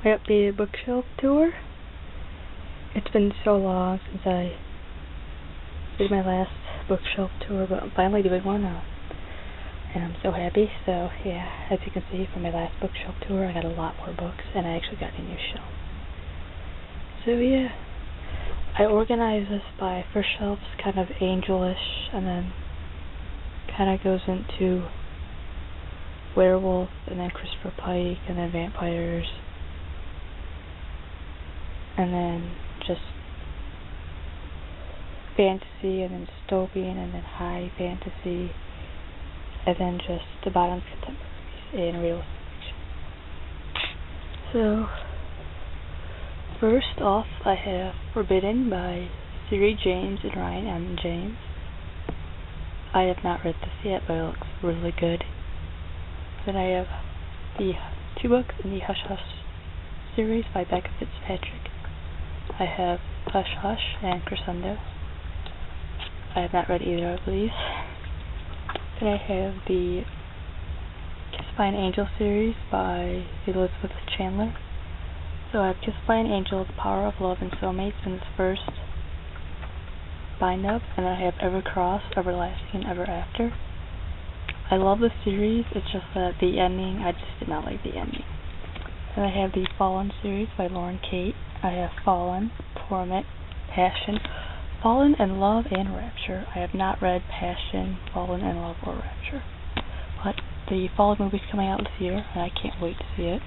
my updated bookshelf tour. It's been so long since I did my last bookshelf tour, but I'm finally doing one now. And I'm so happy. So yeah, as you can see from my last bookshelf tour, I got a lot more books, and I actually got a new shelf. So yeah, I organized this by first shelf's kind of angelish, and then kind of goes into werewolf, and then Christopher Pike, and then vampires, and then just fantasy, and then dystopian, and then high fantasy, and then just the bottom's contemporaries and realistic fiction. So, first off, I have Forbidden by Siri James and Ryan M. James. I have not read this yet, but it looks really good. Then I have the 2 books in the Hush Hush series by Becca Fitzpatrick. I have Hush Hush and Crescendo. I have not read either of these. Then I have the Kiss by an Angel series by Elizabeth Chandler. So I have Kiss by an Angel, The Power of Love and Soulmates in its first bind-up, and then I have Evercross, Everlasting, Ever After. I love the series, it's just that the ending, I just did not like the ending. Then I have the Fallen series by Lauren Kate. I have Fallen, Torment, Passion, Fallen, and Love, and Rapture. I have not read Passion, Fallen, and Love, or Rapture. But the Fallen movie's coming out this year, and I can't wait to see it.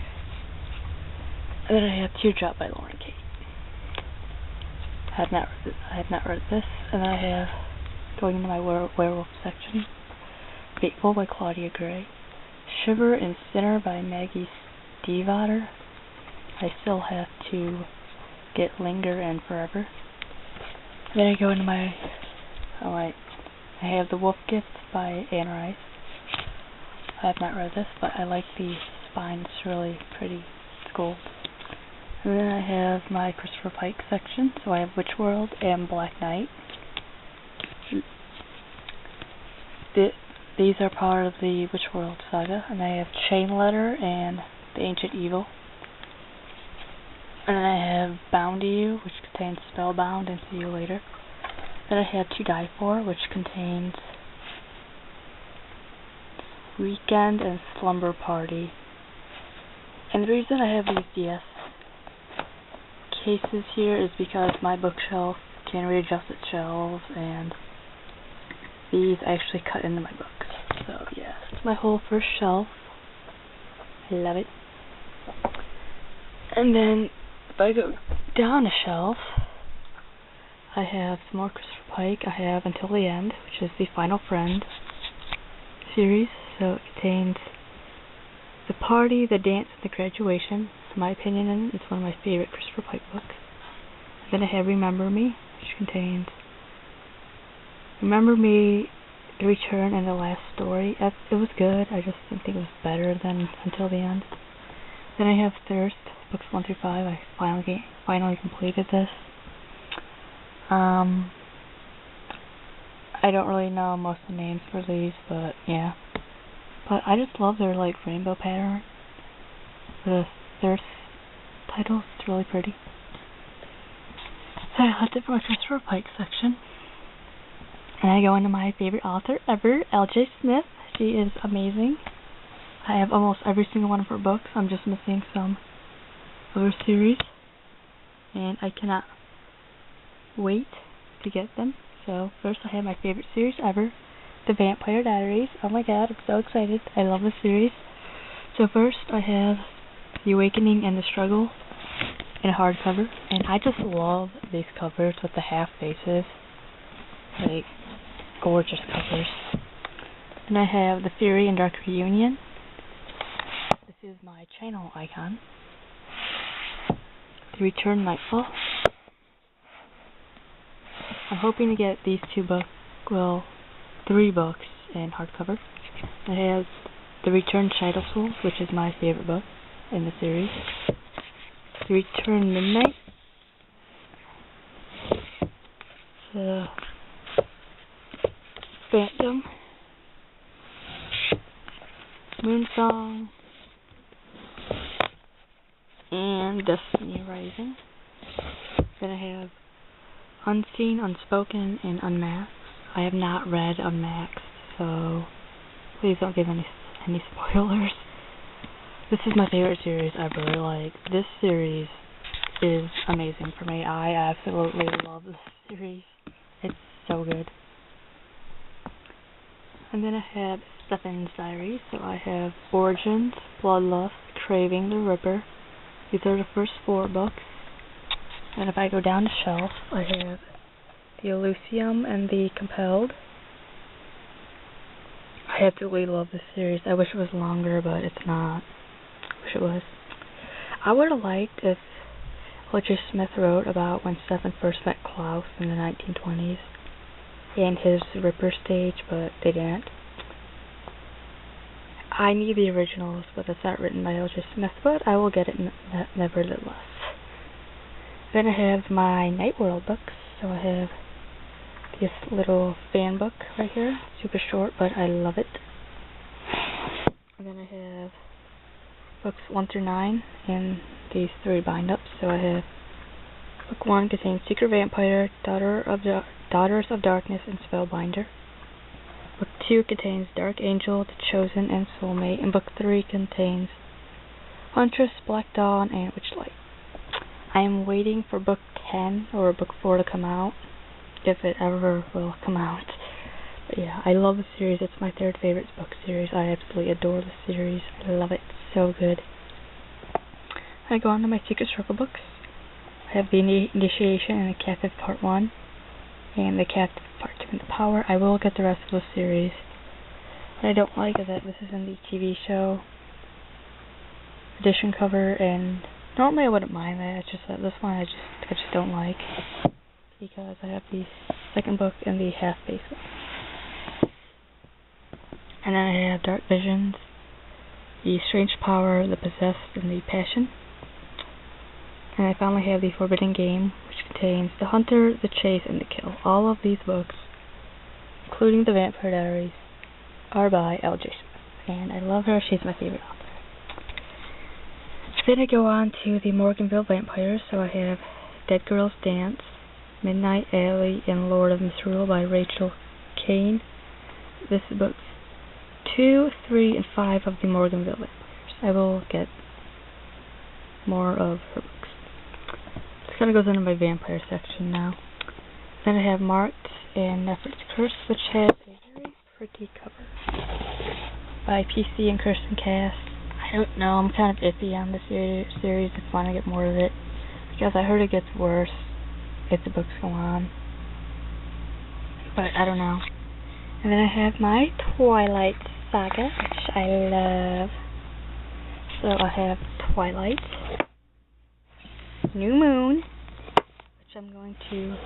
And then I have Teardrop by Lauren Kate. I have not read this. And then I have, going into my werewolf section, Fateful by Claudia Gray, Shiver and Sinner by Maggie Stiefvater. I still have to get Linger and Forever. Then I go into my, I have The Wolf Gift by Anne Rice. I have not read this, but I like the spine, it's really pretty, it's gold. And then I have my Christopher Pike section, so I have Witch World and Black Knight. These are part of the Witch World saga, and I have Chain Letter and The Ancient Evil. And then I have Bound to You, which contains Spellbound and See You Later. Then I have To Die For, which contains Weekend and Slumber Party. And the reason I have these DS cases here is because my bookshelf can readjust its shelves, and these actually cut into my books. So yeah, it's my whole first shelf. I love it. And then if I go down a shelf, I have some more Christopher Pike. I have Until the End, which is the Final Friend series. So it contains The Party, The Dance, and The Graduation. In my opinion, it's one of my favorite Christopher Pike books. Then I have Remember Me, which contains Remember Me, The Return, and The Last Story. It was good, I just didn't think it was better than Until the End. Then I have Thirst, books 1 through 5. I finally completed this. I don't really know most of the names for these, but yeah. But I just love their rainbow pattern. The Thirst title, it's really pretty. So I left it for my Christopher Pike section. And I go into my favorite author ever, L.J. Smith. She is amazing. I have almost every single one of her books. I'm just missing some of her series. And I cannot wait to get them. So first I have my favorite series ever, The Vampire Diaries. Oh my god, I'm so excited. I love this series. So first I have The Awakening and the Struggle in a hardcover. And I just love these covers with the half faces. Gorgeous covers. And I have The Fury and Dark Reunion. This is my channel icon. The Return Nightfall. I'm hoping to get these 3 books in hardcover. I have The Return Shadow Souls, which is my favorite book in the series. The Return Midnight. The Phantom. Moonsong. And Destiny Rising. Then I have Unseen, Unspoken, and Unmasked. I have not read Unmasked, so please don't give any spoilers. This is my favorite series ever. Like, this series is amazing for me. I absolutely love this series. It's so good. And then I have Stefan's Diary. So I have Origins, Bloodlust, Craving, The Ripper. These are the first 4 books. And if I go down the shelf, I have The Elysium and The Compelled. I absolutely love this series. I wish it was longer, but it's not. I wish it was. I would have liked if Roger Smith wrote about when Stefan first met Klaus in the 1920s and his Ripper stage, but they didn't. I need the originals, but it's not written by Roger Smith, but I will get it nevertheless. Then I have my Night World books. So I have this little fan book right here, super short, but I love it. And then I have books 1 through 9 in these 3 bind-ups. So I have book 1 contains Secret Vampire, Daughters of Darkness, and Spellbinder. Book 2 contains Dark Angel, The Chosen, and Soulmate. And book 3 contains Huntress, Black Dawn, and Witchlight. I am waiting for book 10 or book 4 to come out, if it ever will come out. But yeah, I love the series. It's my 3rd favorite book series. I absolutely adore the series. I love it. It's so good. I go on to my Secret Circle books. I have The Initiation and The Captive Part 1, and The Captive Part 2 and The Power. I will get the rest of the series. What I don't like is that this is in the TV show edition cover, and normally I wouldn't mind that. It's just that this one I just don't like, because I have the 2nd book in the half-face one. And then I have Dark Visions, The Strange Power, The Possessed, and The Passion. And I finally have The Forbidden Game, which contains The Hunter, The Chase, and The Kill. All of these books, including The Vampire Diaries, are by L.J. Smith. And I love her. She's my favorite author. Then I go on to the Morganville Vampires. So I have Dead Girls Dance, Midnight Alley, and Lord of Misrule by Rachel Kane. This is books 2, 3, and 5 of the Morganville Vampires. I will get more of her books. This kind of goes into my vampire section now. Then I have Marked and Nefert's Curse, which has a very pretty cover by PC and Kirsten Cass. I don't know, I'm kind of iffy on this series. I want to get more of it, because I heard it gets worse if the books go on. But I don't know. And then I have my Twilight Saga, which I love. So I have Twilight, New Moon, which I'm going to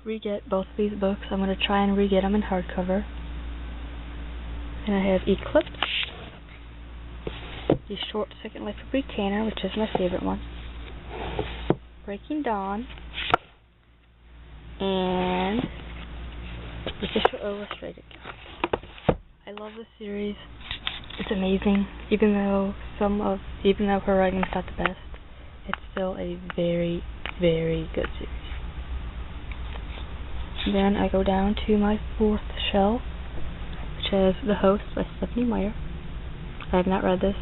re-get both of these books. I'm going to try and re-get them in hardcover. And I have Eclipse, The Short Second Life of Britannia, which is my favorite one, Breaking Dawn, and The Official Illustrated Guide. I love this series. It's amazing. Even though her writing's not the best, it's still a very, very good series. Then I go down to my 4th shelf, which has The Host by Stephanie Meyer. I have not read this.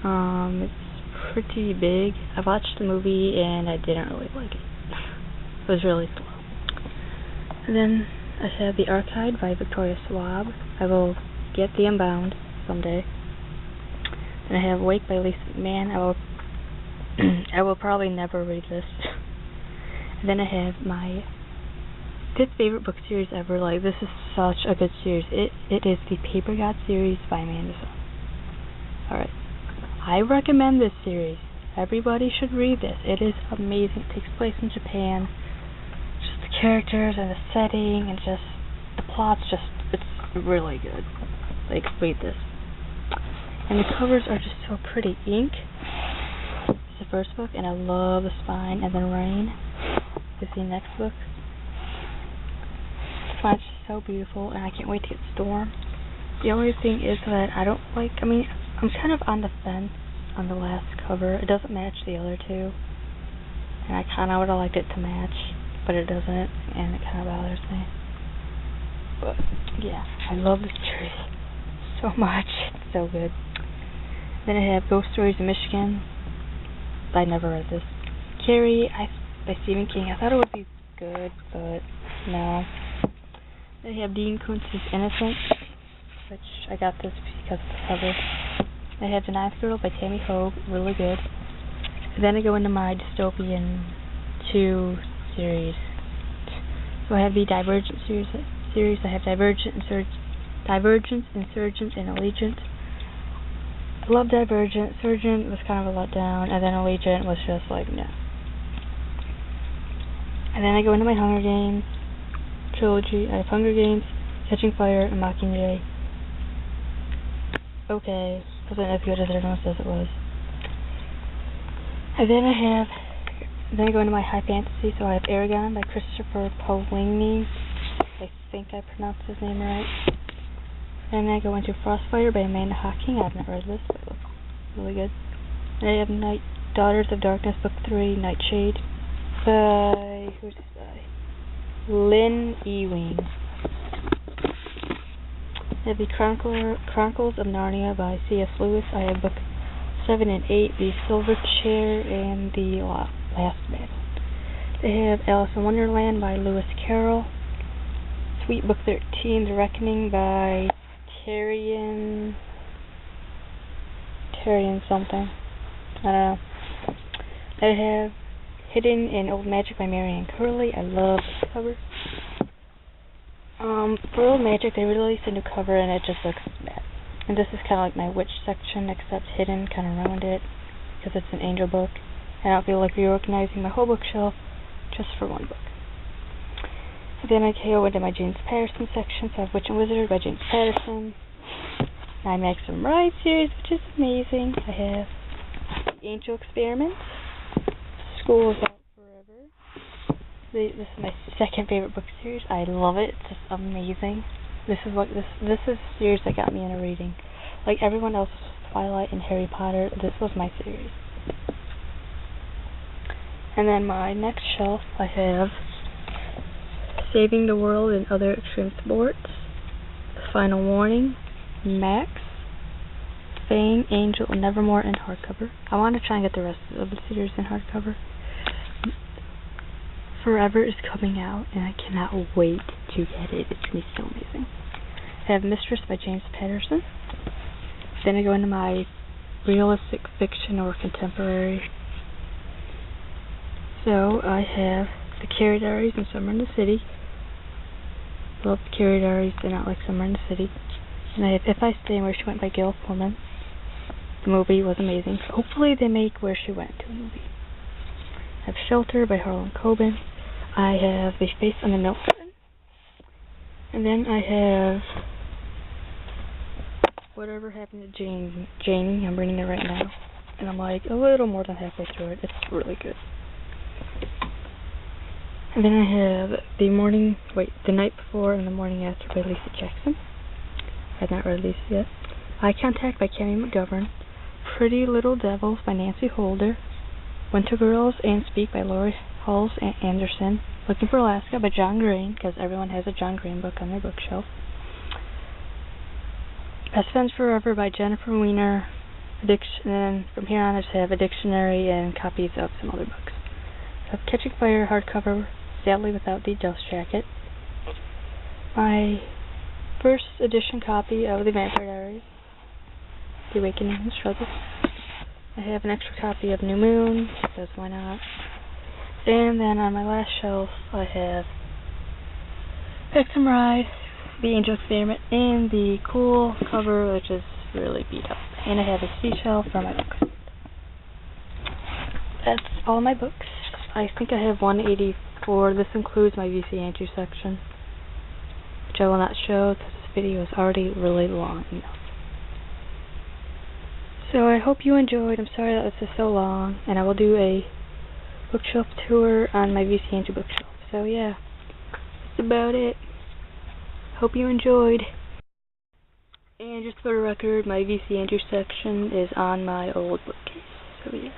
It's pretty big. I watched the movie and I didn't really like it. It was really slow. And then I have The Archive by Victoria Schwab. I will get The Unbound someday. And I have Wake by Lisa McMahon. I will probably never read this. And then I have my 5th favorite book series ever. Like, this is such a good series. It is the Paper God series by Amanda Sun. Alright. I recommend this series. Everybody should read this. It is amazing. It takes place in Japan. Just the characters and the setting and just the plot's it's really good. Like, read this. And the covers are just so pretty. Ink is the first book, and I love the spine. And then Rain is the next book. The spine's just so beautiful, and I can't wait to get Storm. The only thing is that I don't like, I'm kind of on the fence on the last cover. It doesn't match the other two, and I kind of would have liked it to match, but it doesn't, and it kind of bothers me. But yeah, I love this series so much. It's so good. Then I have Ghost Stories in Michigan. I never read this. Carrie by Stephen King. I thought it would be good, but no. They have Dean Koontz's Innocence, which I got this because of the cover. They have The Ninth Girl by Tammy Hogue, really good. And then I go into my Dystopian 2 series. So I have the Divergent series. I have Divergent, Insurgent, and Allegiant. I love Divergent. Insurgent was kind of a letdown, and then Allegiant was just like, no. And then I go into my Hunger Games trilogy. I have Hunger Games, Catching Fire, and Mockingjay. Okay, wasn't as good as everyone says it was. And then I go into my high fantasy, so I have Aragon by Christopher Paolini. I think I pronounced his name right. Then I go into Frostfire by Amanda Hocking. I haven't read this, but it looks really good. And I have Daughters of Darkness, Book 3, Nightshade by, who's this by? Lynn Ewing. I have the Chronicles of Narnia by C.S. Lewis. I have Book 7 and 8, The Silver Chair, and The Last Man. They have Alice in Wonderland by Lewis Carroll. Sweet Book 13, The Reckoning by Tyrion something. I don't know. I have Hidden in Old Magic by Marianne Curley. I love this cover. For Old Magic, they released a new cover and it just looks bad. And this is kind of like my witch section, except Hidden kind of ruined it because it's an angel book. And I don't feel like reorganizing my whole bookshelf just for one book. And then I go into my James Patterson section, so I have Witch and Wizard by James Patterson. I have Maxim Ride series, which is amazing. I have The Angel Experiment, School Without Forever. This is my second favorite book series. I love it. It's just amazing. This is a series that got me into reading. Like everyone else was Twilight and Harry Potter, this was my series. And then my next shelf, I have Saving the World and Other Extreme Sports, The Final Warning, Max, Fame, Angel, and Nevermore in hardcover. I want to try and get the rest of the series in hardcover. Forever is coming out, and I cannot wait to get it. It's going to be so amazing. I have Mistress by James Patterson. Then I go into my realistic fiction or contemporary. So I have The Carrie Diaries and Summer in the City. Love The Carrie Diaries, they're not like Summer in the City. And I have If I Stay and Where She Went by Gail Pullman. The movie was amazing. So hopefully they make Where She Went to a movie. I have Shelter by Harlan Coben. I have The Face on the Milk Carton. And then I have Whatever Happened to Janie. I'm reading it right now. And I'm like a little more than halfway through it. It's really good. And then I have The Night Before and the Morning After by Lisa Jackson. I have not read these yet. Eye Contact by Cami McGovern. Pretty Little Devils by Nancy Holder. Winter Girls and Speak by Lori Halls Anderson. Looking for Alaska by John Green, because everyone has a John Green book on their bookshelf. Best Friends Forever by Jennifer Weiner. And then from here on I just have a dictionary and copies of some other books. So I have Catching Fire hardcover, sadly without the dust jacket. My first edition copy of The Vampire Diaries, The Awakening and Struggle. I have an extra copy of New Moon, because why not? And then on my last shelf, I have Maxim Ride, The Angel Experiment, and the cool cover, which is really beat up. And I have a seashell for my books. That's all my books. I think I have 184. This includes my VC Andrew section, which I will not show because this video is already really long enough. So I hope you enjoyed. I'm sorry that this is so long, and I will do a bookshelf tour on my VC Andrew bookshelf. So yeah, that's about it. Hope you enjoyed. And just for the record, my VC intersection is on my old bookcase. So yeah.